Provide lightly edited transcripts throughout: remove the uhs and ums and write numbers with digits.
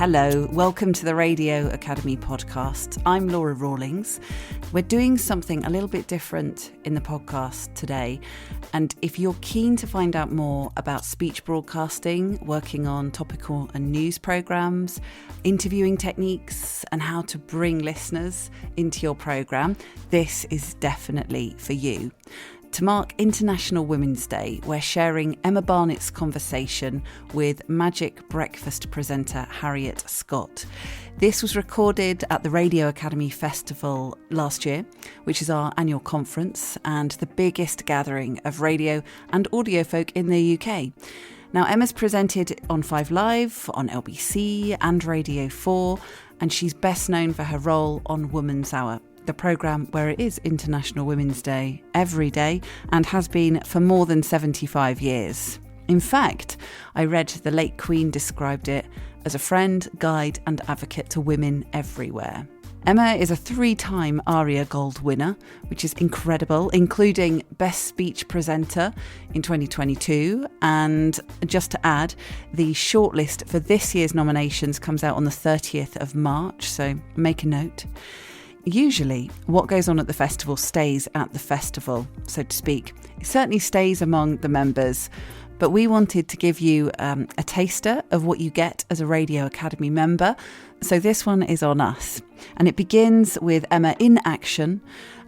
Hello, welcome to the Radio Academy podcast. I'm Laura Rawlings. We're doing something a little bit different in the podcast today. And if you're keen to find out more about speech broadcasting, working on topical and news programmes, interviewing techniques and how to bring listeners into your programme, this is definitely for you. To mark International Women's Day, we're sharing Emma Barnett's conversation with Magic Breakfast presenter Harriet Scott. This was recorded at the Radio Academy Festival last year, which is our annual conference and the biggest gathering of radio and audio folk in the UK. Now, Emma's presented on 5 Live, on LBC and Radio 4, and she's best known for her role on Woman's Hour, the programme where it is International Women's Day every day and has been for more than 75 years. In fact, I read the late Queen described it as a friend, guide and advocate to women everywhere. Emma is a 3-time ARIA Gold winner, which is incredible, including Best Speech Presenter in 2022. And just to add, the shortlist for this year's nominations comes out on the 30th of March, so make a note. Usually, what goes on at the festival stays at the festival, so to speak. It certainly stays among the members, but we wanted to give you a taster of what you get as a Radio Academy member, so this one is on us. And it begins with Emma in action.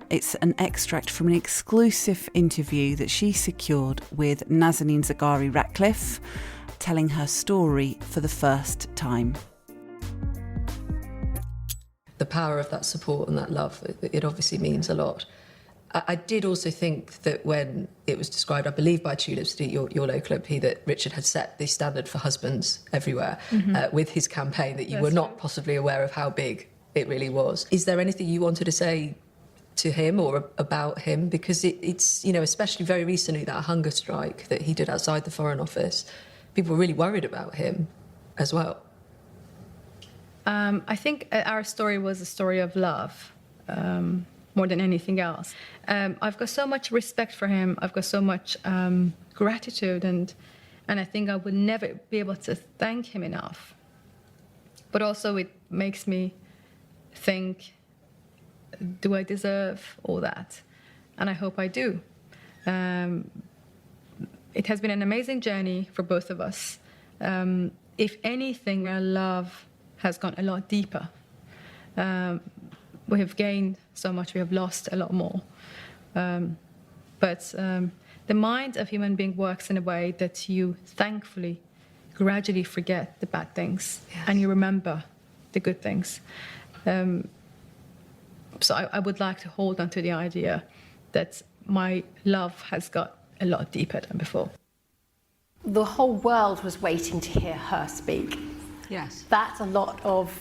It's an extract from an exclusive interview that she secured with Nazanin Zaghari-Ratcliffe, telling her story for the first time. The power of that support and that love, it obviously means a lot. I did also think that when it was described, I believe by Tulips, your local MP, that Richard had set the standard for husbands everywhere with his campaign, that you were not possibly aware of how big it really was. Is there anything you wanted to say to him or about him? Because it's, you know, especially very recently, that hunger strike that he did outside the Foreign Office, people were really worried about him as well. I think our story was a story of love, more than anything else. I've got so much respect for him. I've got so much gratitude, and I think I would never be able to thank him enough. But also it makes me think, do I deserve all that? And I hope I do. It has been an amazing journey for both of us. If anything, our love has gone a lot deeper. We have gained so much, we have lost a lot more. But the mind of human being works in a way that you thankfully gradually forget the bad things, and you remember the good things. So I would like to hold on to the idea that my love has got a lot deeper than before. The whole world was waiting to hear her speak. Yes. That's a lot of,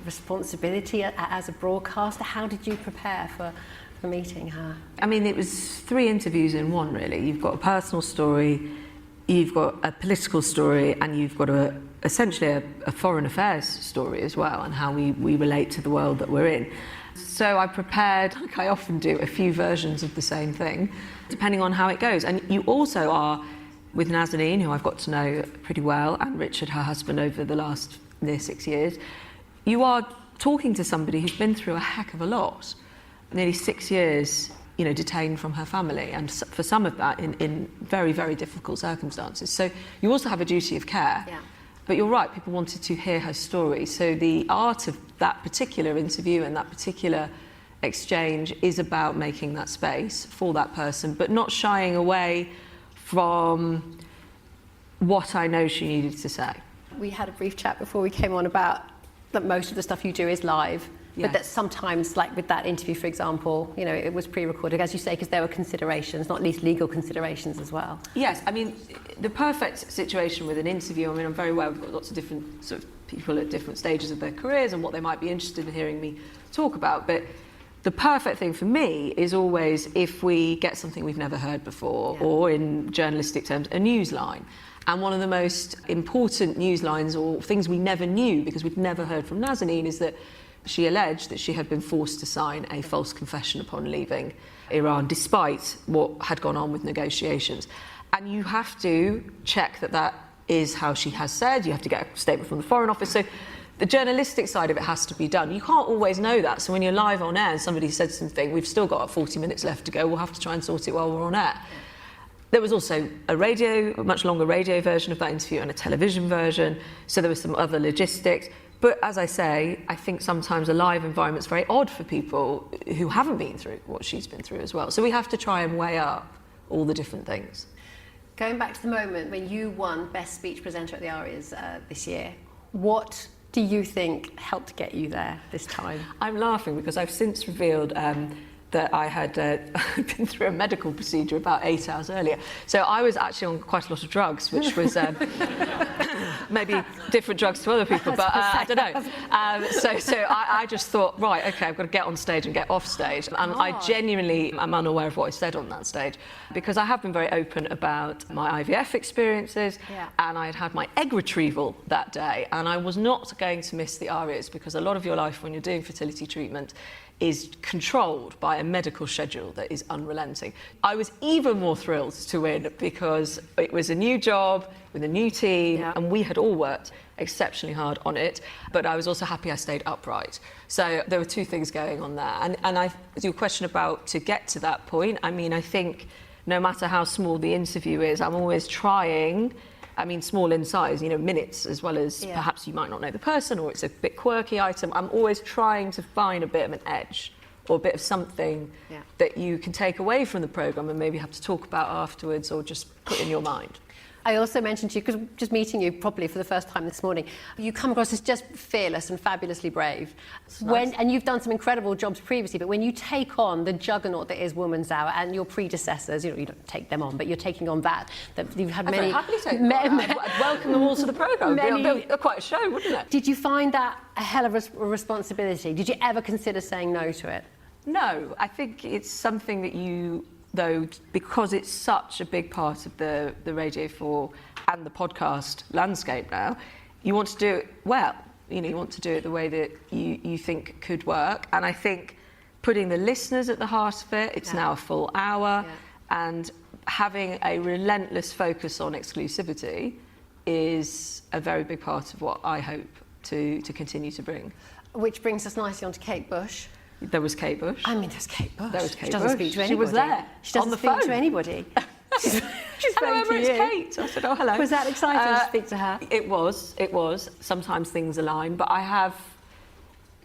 responsibility as a broadcaster. How did you prepare for meeting her? I mean, it was 3 interviews in one, really. You've got a personal story, you've got a political story, and you've got essentially a foreign affairs story as well, and how we relate to the world that we're in. So I prepared, like I often do, a few versions of the same thing, depending on how it goes. And you also are, with Nazanin, who I've got to know pretty well, and Richard, her husband, over the last near 6 years, you are talking to somebody who's been through a heck of a lot. Nearly 6 years, detained from her family, and for some of that in very, very difficult circumstances. So you also have a duty of care. Yeah. But you're right, people wanted to hear her story. So the art of that particular interview and that particular exchange is about making that space for that person, but not shying away from what I know she needed to say. We had a brief chat before we came on about that most of the stuff you do is live, yes. But that sometimes, like with that interview, for example, it was pre-recorded, as you say, because there were considerations, not least legal considerations as well. Yes, I mean, the perfect situation with an interview, I'm very aware we've got lots of different sort of people at different stages of their careers and what they might be interested in hearing me talk about, but the perfect thing for me is always if we get something we've never heard before, or in journalistic terms, a news line. And one of the most important news lines, or things we never knew because we'd never heard from Nazanin, is that she alleged that she had been forced to sign a false confession upon leaving Iran, despite what had gone on with negotiations. And you have to check that that is how she has said. You have to get a statement from the Foreign Office. So the journalistic side of it has to be done. You can't always know that. So when you're live on air and somebody said something, we've still got 40 minutes left to go, we'll have to try and sort it while we're on air. There was also a much longer radio version of that interview and a television version. So there was some other logistics. But as I say, I think sometimes a live environment's very odd for people who haven't been through what she's been through as well. So we have to try and weigh up all the different things. Going back to the moment when you won Best Speech Presenter at the ARIAS this year, what do you think helped get you there this time? I'm laughing because I've since revealed that I had been through a medical procedure about 8 hours earlier. So I was actually on quite a lot of drugs, which was maybe different drugs to other people, but I don't know. So I just thought, right, OK, I've got to get on stage and get off stage. And I genuinely am unaware of what I said on that stage, because I have been very open about my IVF experiences, and I had had my egg retrieval that day, and I was not going to miss the ARIAS, because a lot of your life when you're doing fertility treatment is controlled by a medical schedule that is unrelenting. I was even more thrilled to win because it was a new job with a new team, and we had all worked exceptionally hard on it, but I was also happy I stayed upright. So there were two things going on there. And your question about to get to that point, I mean, I think no matter how small the interview is, I'm always trying. I mean, small in size, minutes, as well as perhaps you might not know the person or it's a bit quirky item. I'm always trying to find a bit of an edge or a bit of something that you can take away from the programme and maybe have to talk about afterwards or just put in your mind. I also mentioned to you, because just meeting you properly for the first time this morning, you come across as just fearless and fabulously brave. And you've done some incredible jobs previously, but when you take on the juggernaut that is Woman's Hour and your predecessors, you don't take them on, but you're taking on that you've had many... I'd happily take them on. I'd welcome them all to the programme. It'd be quite a show, wouldn't it? Did you find that a hell of a responsibility? Did you ever consider saying no to it? No, I think it's something that you... though, because it's such a big part of the Radio 4 and the podcast landscape now, you want to do it well. You want to do it the way that you think could work. And I think putting the listeners at the heart of it, it's now a full hour, and having a relentless focus on exclusivity is a very big part of what I hope to continue to bring. Which brings us nicely on to Kate Bush. There was Kate Bush. I mean, there's Kate Bush. There was Kate She doesn't Bush. speak to anybody. She was there. She doesn't on the speak phone. to anybody. She's hello, to it's you. Kate. I said, oh, hello. Was that exciting to speak to her? It was. Sometimes things align, but I have,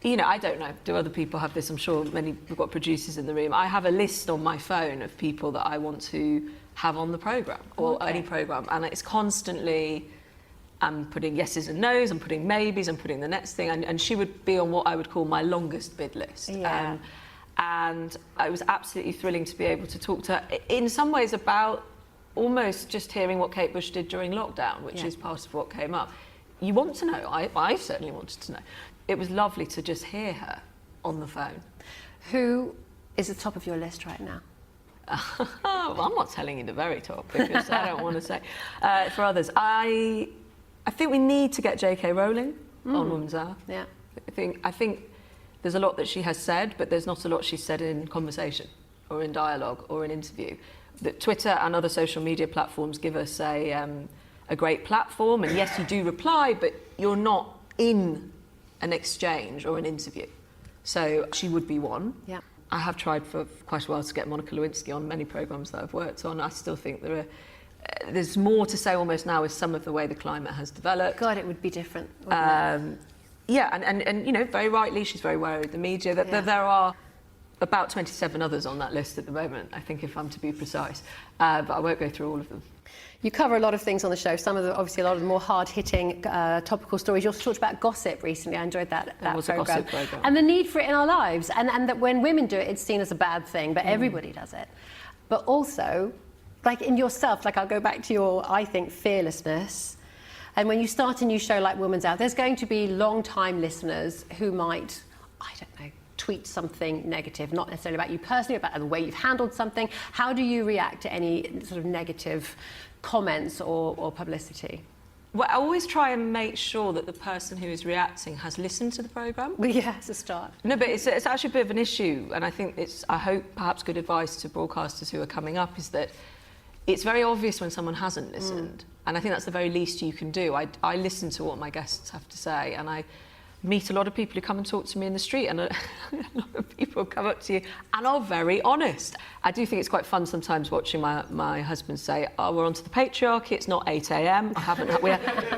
I don't know. Do other people have this? I'm sure we've got producers in the room. I have a list on my phone of people that I want to have on the programme or any programme, and it's constantly... I'm putting yeses and nos, I'm putting maybes, I'm putting the next thing, and she would be on what I would call my longest bid list. Yeah. And it was absolutely thrilling to be able to talk to her, in some ways about almost just hearing what Kate Bush did during lockdown, which is part of what came up. You want to know, I certainly wanted to know. It was lovely to just hear her on the phone. Who is the top of your list right now? Well, I'm not telling you the very top, because I don't want to say. For others, I think we need to get J.K. Rowling on Woman's Hour. Yeah. I think there's a lot that she has said, but there's not a lot she's said in conversation or in dialogue or in interview. That Twitter and other social media platforms give us a great platform, and yes, you do reply, but you're not in an exchange or an interview. So she would be one. Yeah. I have tried for quite a while to get Monica Lewinsky on many programmes that I've worked on. I still think there's more to say almost now with some of the way the climate has developed. God, it would be different, wouldn't it? Yeah, and very rightly, she's very wary of the media. That there are about 27 others on that list at the moment, I think, if I'm to be precise. But I won't go through all of them. You cover a lot of things on the show. Some of them, obviously, a lot of the more hard-hitting, topical stories. You also talked about gossip recently. I enjoyed that was programme. A gossip programme. And the need for it in our lives. And that when women do it, it's seen as a bad thing, but everybody does it. But also, like in yourself, like I'll go back to your, I think, fearlessness. And when you start a new show like Woman's Hour, there's going to be long-time listeners who might, I don't know, tweet something negative, not necessarily about you personally, about the way you've handled something. How do you react to any sort of negative comments or publicity? Well, I always try and make sure that the person who is reacting has listened to the programme. Well, yeah, it's a start. No, but it's actually a bit of an issue, and I think I hope perhaps good advice to broadcasters who are coming up is that it's very obvious when someone hasn't listened. And I think that's the very least you can do. I listen to what my guests have to say, and I meet a lot of people who come and talk to me in the street, and a lot of people come up to you and are very honest. I do think it's quite fun sometimes watching my husband say, oh, we're onto the patriarchy, it's not 8 a.m, we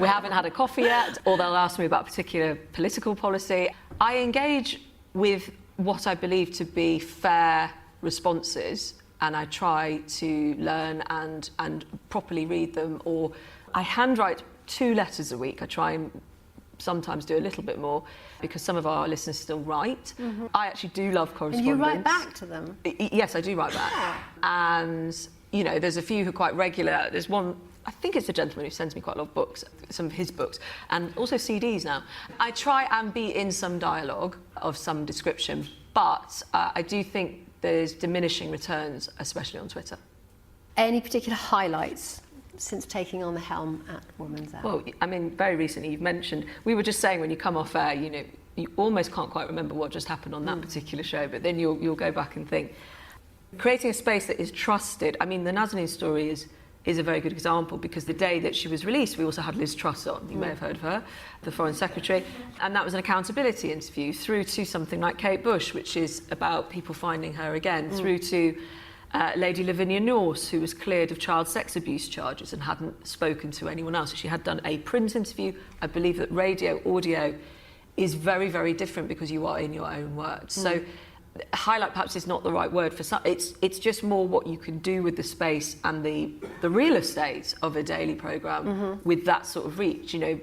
haven't had a coffee yet, or they'll ask me about particular political policy. I engage with what I believe to be fair responses, and I try to learn and properly read them, or I handwrite 2 letters a week. I try and sometimes do a little bit more because some of our listeners still write. I actually do love correspondence. And you write back to them? Yes, I do write back. And, you know, there's a few who are quite regular. There's one, I think it's a gentleman who sends me quite a lot of books, some of his books, and also CDs now. I try and be in some dialogue of some description, but I do think there's diminishing returns, especially on Twitter. Any particular highlights since taking on the helm at Woman's Hour? Well, I mean, very recently you've mentioned, we were just saying when you come off air, you know, you almost can't quite remember what just happened on that particular show, but then you'll go back and think. Creating a space that is trusted. I mean, the Nazanin story is a very good example, because the day that she was released, we also had Liz Truss on. You may have heard of her, the Foreign Secretary. And that was an accountability interview, through to something like Kate Bush, which is about people finding her again, through to Lady Lavinia Norse, who was cleared of child sex abuse charges and hadn't spoken to anyone else. She had done a print interview. I believe that radio, audio is very, very different because you are in your own words. So highlight perhaps is not the right word for some. It's just more what you can do with the space and the real estate of a daily programme with that sort of reach, you know,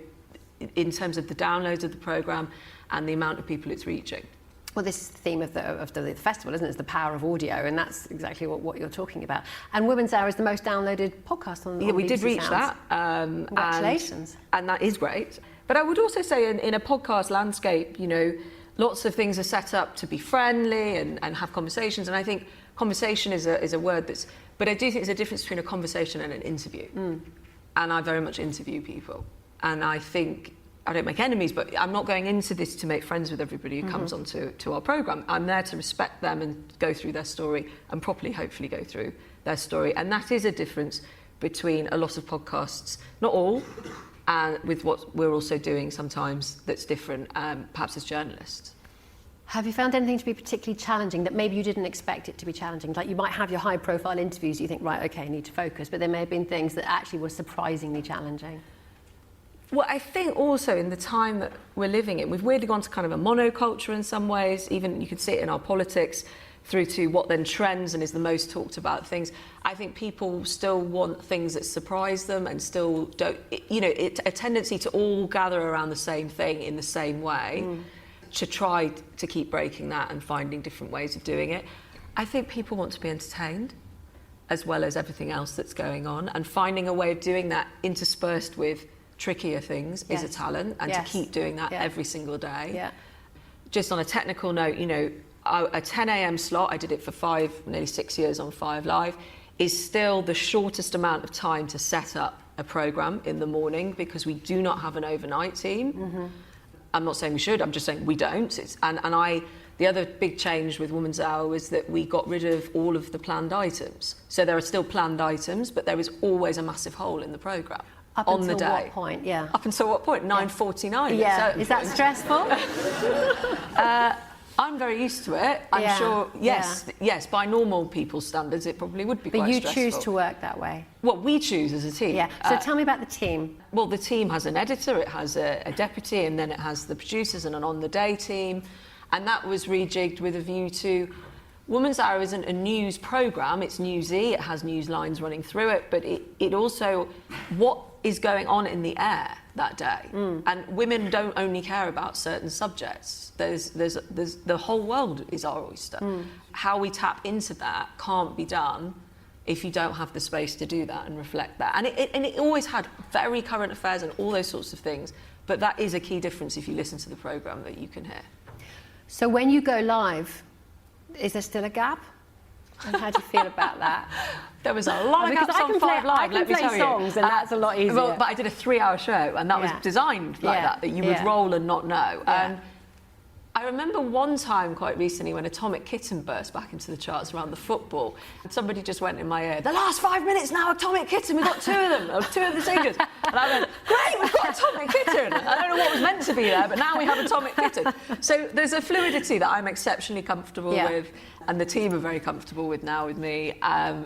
in terms of the downloads of the programme and the amount of people it's reaching. Well, this is the theme of the festival, isn't it? It's the power of audio, and that's exactly what you're talking about. And Women's Hour is the most downloaded podcast on we BBC did reach Sounds. that. Congratulations. And that is great. But I would also say in a podcast landscape, you know, lots of things are set up to be friendly and have conversations. And I think conversation is a word that's... But I do think there's a difference between a conversation and an interview. And I very much interview people. And I think... I don't make enemies, but I'm not going into this to make friends with everybody who comes on to our programme. I'm there to respect them and go through their story and properly, hopefully, go through their story. And that is a difference between a lot of podcasts, not all, and with what we're also doing sometimes that's different, perhaps as journalists. Have you found anything to be particularly challenging that maybe you didn't expect it to be challenging? Like, you might have your high-profile interviews, you think, right, OK, I need to focus, but there may have been things that actually were surprisingly challenging. Well, I think also in the time that we're living in, we've weirdly gone to kind of a monoculture in some ways. Even you can see it in our politics, through to what then trends and is the most talked about things. I think people still want things that surprise them and still don't, you know, a tendency to all gather around the same thing in the same way, to try to keep breaking that and finding different ways of doing it. I think people want to be entertained, as well as everything else that's going on, and finding a way of doing that interspersed with trickier things is a talent, and to keep doing that every single day. Just on a technical note, you know, a 10 a.m. slot, I did it for nearly 6 years on 5 Live, is still the shortest amount of time to set up a programme in the morning, because we do not have an overnight team. I'm not saying we should, I'm just saying we don't. The other big change with Woman's Hour was that we got rid of all of the planned items. So there are still planned items, but there is always a massive hole in the programme. Up on until the day. what point? Yeah. Up until what point? 9:49. Yeah. Is that stressful? I'm very used to it. I'm sure. Yes. By normal people's standards, it probably would be quite stressful. But you choose to work that way. Well, we choose as a team. Yeah. So tell me about the team. Well, the team has an editor, it has a deputy, and then it has the producers and an on-the-day team, and that was rejigged with a view to. Woman's Hour isn't a news programme, it's newsy, it has news lines running through it, but it also, what is going on in the air that day? And women don't only care about certain subjects. There's the whole world is our oyster. How we tap into that can't be done if you don't have the space to do that and reflect that. And it always had very current affairs and all those sorts of things, but that is a key difference if you listen to the programme that you can hear. So when you go live, is there still a gap? And how do you feel about that? There was a lot of gaps on 5 Live, let me tell you. I can play songs, and that's a lot easier. Well, but I did a 3-hour show, and that was designed like that you would roll and not know. And I remember one time quite recently when Atomic Kitten burst back into the charts around the football. And somebody just went in my ear, the last 5 minutes now, Atomic Kitten, we've got 2 of them, or 2 of the singers. And I went, great, we've got Atomic Kitten. I don't know what was meant to be there, but now we have Atomic Kitten. So there's a fluidity that I'm exceptionally comfortable with, and the team are very comfortable with now with me.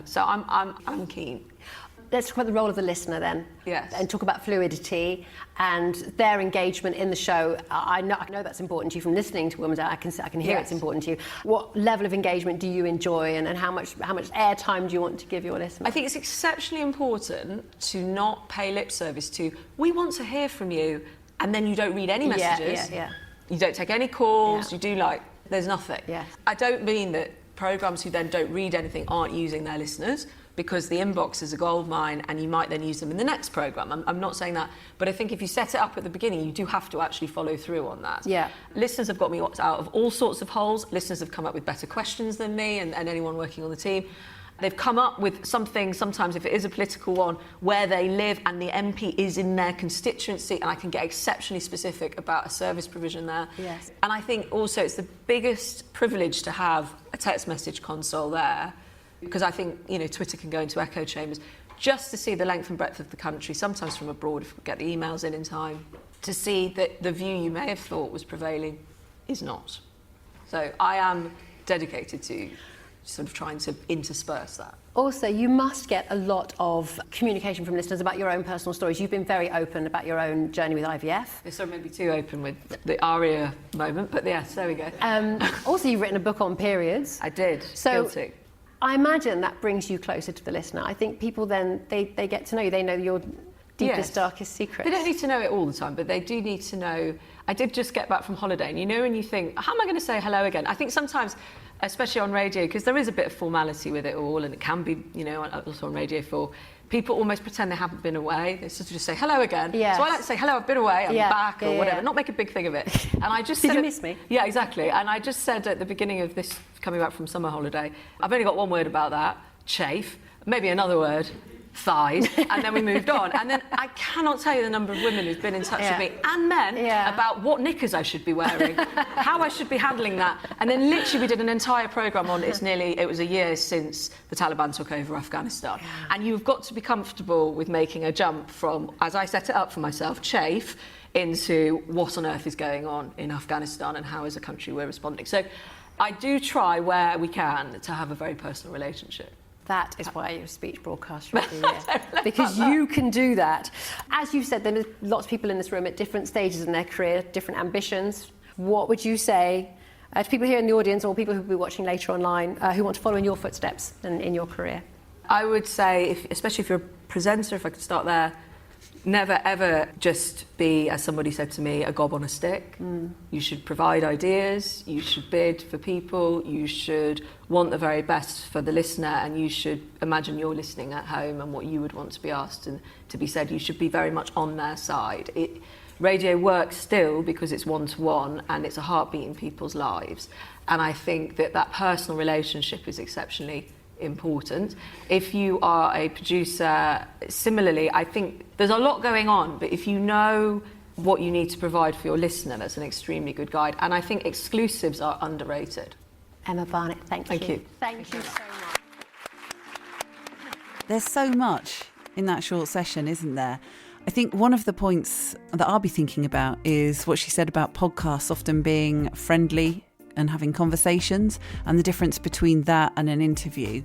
So I'm keen. Let's talk about the role of the listener then. Yes. And talk about fluidity and their engagement in the show. I know that's important to you from listening to Women's Hour. I can hear it's important to you. What level of engagement do you enjoy, and how much airtime do you want to give your listener? I think it's exceptionally important to not pay lip service to, we want to hear from you, and then you don't read any messages. You don't take any calls, you do there's nothing. I don't mean that programmes who then don't read anything aren't using their listeners, because the inbox is a goldmine and you might then use them in the next programme. I'm not saying that, but I think if you set it up at the beginning, you do have to actually follow through on that. Listeners have got me out of all sorts of holes. Listeners have come up with better questions than me and anyone working on the team. They've come up with something, sometimes if it is a political one, where they live and the MP is in their constituency, and I can get exceptionally specific about a service provision there. And I think also it's the biggest privilege to have a text message console there, because I think, Twitter can go into echo chambers, just to see the length and breadth of the country, sometimes from abroad if we get the emails in time, to see that the view you may have thought was prevailing is not. So I am dedicated to sort of trying to intersperse that. Also, you must get a lot of communication from listeners about your own personal stories. You've been very open about your own journey with IVF. So maybe too open with the ARIA moment, but yes, there we go. Also, you've written a book on periods. I did. So, guilty. I imagine that brings you closer to the listener. I think people then, they get to know you. They know your deepest, darkest secrets. They don't need to know it all the time, but they do need to know. I did just get back from holiday, and when you think, how am I going to say hello again? I think sometimes, especially on radio, because there is a bit of formality with it all, and it can be, also on Radio 4, people almost pretend they haven't been away. They sort of just say hello again. So I like to say, hello, I've been away, I'm back, or whatever, not make a big thing of it. And I just Did you miss me? Yeah, exactly. And I just said at the beginning of this, coming back from summer holiday, I've only got one word about that, chafe, maybe another word, thighs, and then we moved on. And then I cannot tell you the number of women who've been in touch with me, and men, about what knickers I should be wearing, how I should be handling that. And then literally we did an entire programme on it was a year since the Taliban took over Afghanistan. And you've got to be comfortable with making a jump from, as I set it up for myself, chafe, into what on earth is going on in Afghanistan and how as a country we're responding. So I do try where we can to have a very personal relationship. That is why you're a speech broadcaster of the year, because you can do that. As you said, there are lots of people in this room at different stages in their career, different ambitions. What would you say to people here in the audience, or people who will be watching later online, who want to follow in your footsteps and in your career? I would say, especially if you're a presenter, if I could start there, never ever just be, as somebody said to me, a gob on a stick. You should provide ideas, you should bid for people, you should want the very best for the listener, and you should imagine you're listening at home and what you would want to be asked and to be said. You should be very much on their side. Radio works still because it's one-to-one and it's a heartbeat in people's lives. And I think that personal relationship is exceptionally important. If you are a producer, similarly, I think there's a lot going on, but if you know what you need to provide for your listener, that's an extremely good guide. And I think exclusives are underrated. Emma Barnett, thank you. Thank you so much. There's so much in that short session, isn't there? I think one of the points that I'll be thinking about is what she said about podcasts often being friendly and having conversations, and the difference between that and an interview,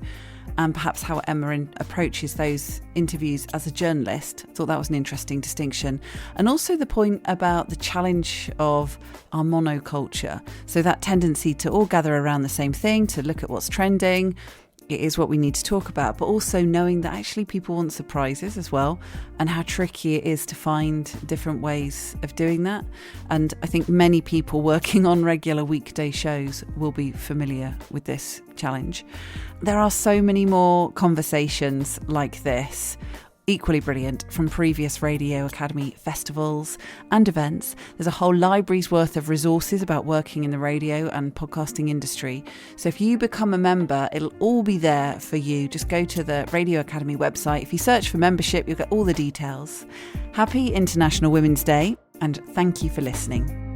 and perhaps how Emma approaches those interviews as a journalist. I thought that was an interesting distinction. And also the point about the challenge of our monoculture. So that tendency to all gather around the same thing, to look at what's trending. It is what we need to talk about, but also knowing that actually people want surprises as well, and how tricky it is to find different ways of doing that. And I think many people working on regular weekday shows will be familiar with this challenge. There are so many more conversations like this, equally brilliant, from previous Radio Academy festivals and events. There's a whole library's worth of resources about working in the radio and podcasting industry. So if you become a member, it'll all be there for you. Just go to the Radio Academy website. If you search for membership, you'll get all the details. Happy International Women's Day, and thank you for listening.